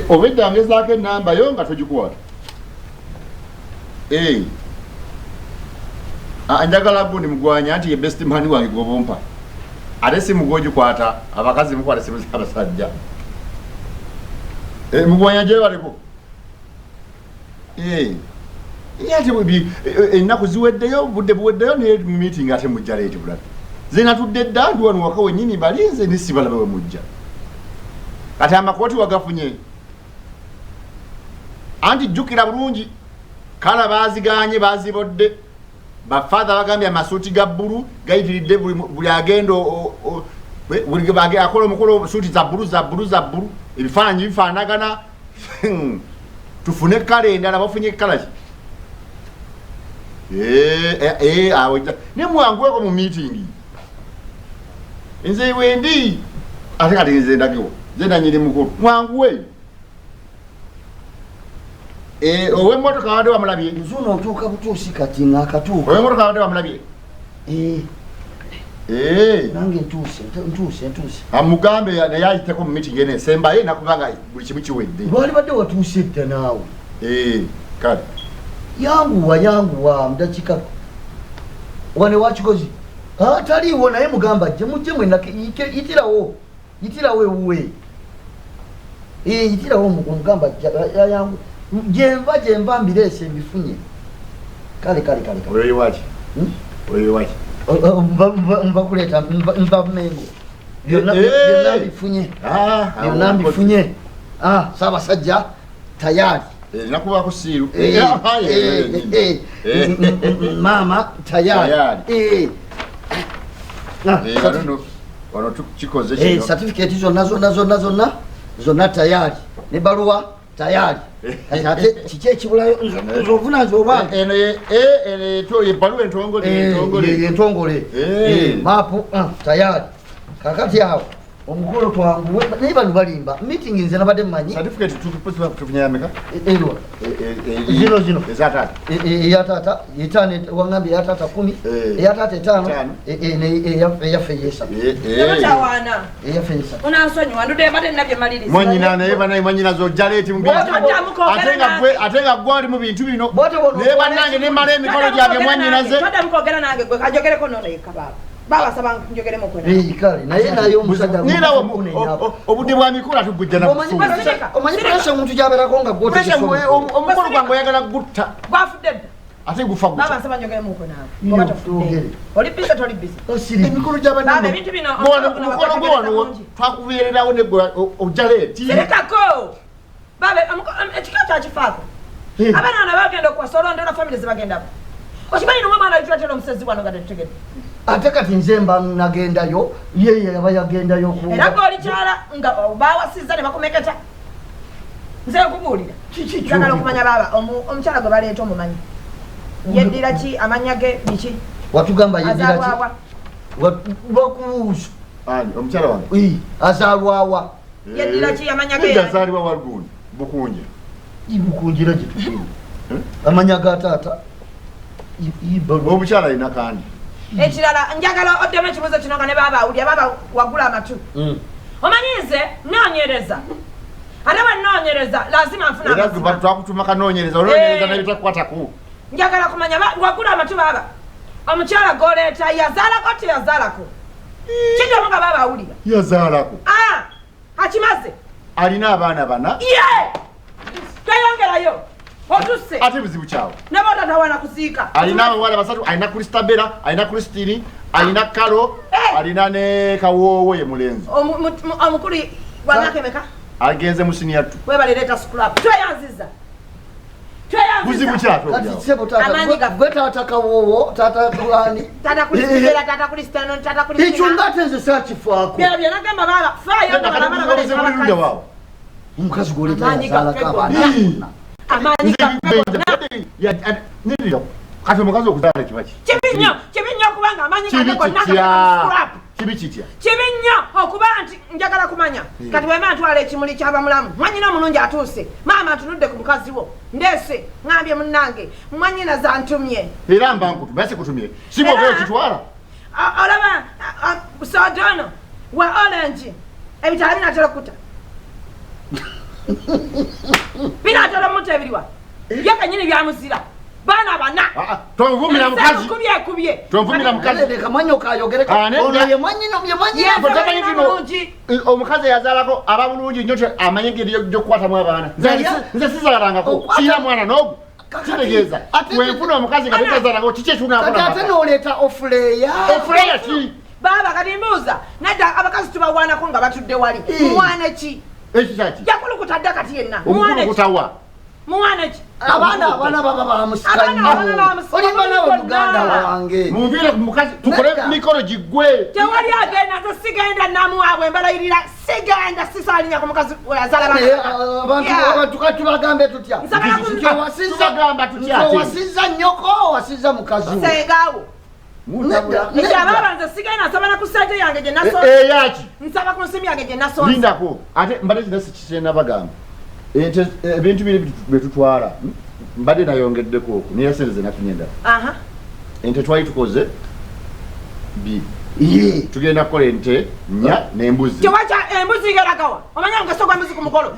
obedda ngezaako enamba yo nga togikuwata njagala gundi mugwanya nti ye best man wange gwobompa ate si mugogikwata abakazi mukwata simu z'abasajja mugwanya gye baliko ate ennaku ziweddeyo budde buweddeyo naye mu meeting ate mujja leeti bulala zinatudde dda ndi wano waka wennyini balinze nisibalaba we mujja kati amakooti wagafunye anti jjukira bulungi kala baaziganye baazibodde bafather bagambye amasuuti ga bbulu gayitiridde buli agenda buli akola omukolo suuti za bbulu ebifaananyi bifaanagana tufune kala endala bafunye kala ki ne mwanguweko mu meeting nze wendi ate kati nze ndagiwo nze nanyiri mukulu mwanguwe ow'emmotoka wadde wamulabye nzuno otuuka butuusi kati ng'akatuuka ow'emmotoka wadde wamulabye nange ntuuse amugambe naye ayiteko mu meeting ene esembayo nakubanga buli kimu kiwedde lwali badde watuuse dda naawe kale yanguwa mudakika wane wakikozi taliiwo naye mugamba ajje mujje mwenake yitirawo ewuwe yitirawo omugamba yangu jenva mbireese mbifunye kale oyoyiwaki nva kuleeta nva mengo byonna mbifunye saabasajja tayari nakubako siiru maama tayari wano kikoze kino certificate zonna tayari ne baluwa tayari ate kiki ekibulayo nzovuna nzobanga eno yebaluwa entongole maapu tayari kakati awo omukolo twanguwe naye bano balimba meeting nze nabadde mmanyi certificate tufunyameka elwa zino eyataata yetaano wangambye eyataata 10 eyataata 5 eyaffe eyesatu unansonyiwa ndude bade nabye maliriza mwanyina naye banaye mwanyina zojja leeti mu bintu ate nga gwe ali mu bintu bino naye bannange ne mala emikono gyange mwanyina ze bade mukogera nange gwe kajogereko nono yekababa baba saba njogere mukwe kale naye nayo omusajja obudde bwa mikula tugujja na omanyi pressure omuntu gyabeerako nga omukolo gwange oyagala gutta bafudde ate gufa gutta baba saba njogere mukwe nawe oli bisa toli bisa emikolo gy'abantu ebintu bino omukolo gwe wano twakubeererawo neggwe ojja leeti sirikako baba ekika kyakifaako abaana bagenda okuwasolondera family zebagendako okimanyi nomwe mwana yitwatera omusezi wano nga tetutegedde ate kati nze mba nagendayo yeye yaba yagendayo era goli kyala nga bawasizza ne bakumeketa nze kubuulira njagala okumanya baba omukyala gwe baleeta omumanyi yeddira ki amanya ge biki watugamba yeddira ki bakubuuza omukyala wange azaalwawa yeddira ki amanya ge azaalibwa walugundi bukunje bukunjira gye amanya ga taata omukyala alina kandi ekirala njagala oddemu ekibuuzo kino nga ne baba awulya baba wagula amatu omanyize noonyereza ate wennoonyereza lazima nfuna twakutuma kanoonyereza olonyereza nabitakukwataku njagala kumanya wagula amatu baba omukyala goleeta yazaalako teyazaalako kidomu nga baba awulira yazaalako akimaze alina abaana bana ye tweyongerayo otuse ate buzibu kyawe nabo tatawana kuziika alina abawala basatu alina Kristabera alina Kristini alina Kalo alina ne Kawoowo ye mulenzi omukulu wanakemeka agenze mu senior 2 webaleta scrap tweyanziza buzibu kyato kati sebo tata gwe tata Kawoowo tata Kulani tata Kristibera tata Kristano tata Kristina ichungate nze sakifaako bya nagamba baba fire bana baleta wao omukazi goleta yazala kabana amani kati omukazi okuzaala kibaki kibinyo kubanga amanyi scrap kibinyo okuba nti njagala kumanya kati wema ntwala ekimuli ky'abamulamu mwanyina omulungi atuuse maama atunudde ku mukazi wo ndeese ngambye munnange mwanyina zantumye era mba nkutumye ase kutumye sibogere kitwala olaba sodono wa orange ebitala binatera kuta Binatala muntu ebiriwa. Yakanyini byamuzira. Bana bana. Tonvumira mukazi. Kubye. Tonvumira mukazi. Leka manyo kayogereka. Ono ye manyino omukazi yazalako ababulungi nnyo amanyengeri gyokukwatamu abaana. Nze sizalangako. Kiyina mwana n'ogu. Kitegeeza. Wenfuna omukazi nga tetazalangako kiki ekyunakola. Kati ate n'oleeta ofuleya. Ofuleya ki? Baba kati mbuuza. Nadda abakazi tubawaanako nga batudde wali. Muwaana ki? Ekiki? Yakulukuta dda kati yenna. Omukulukuta Muwaana ki? Abaana baba bamusika nnyo. Oli bana wa Muganda wange. Muvire ku mukazi tukole mikolo gigwe. Tewali agenda nze sigenda namuwaabwe mbalayirira sigenda sisalinya ku mukazi yazala abantu kati bagambe tutya. Wasiza nnyoko wasiza mukazi we. Sengaawo. Ekyababa nze sigenda nsaba na ku ssente yange gye naso. Yaki? Nsaba ku nsimu yange gye naso. Lindako ate mbadde kinasi kisena bagamba. Ebintu biri betutwala mbadde nayongeddeko okwo naye sente ze nafunye ente twali tukoze tugenda kukola ente nnya n'embuzi embuzi geragawa omanya mugaso gwa mbuzi ku mukolo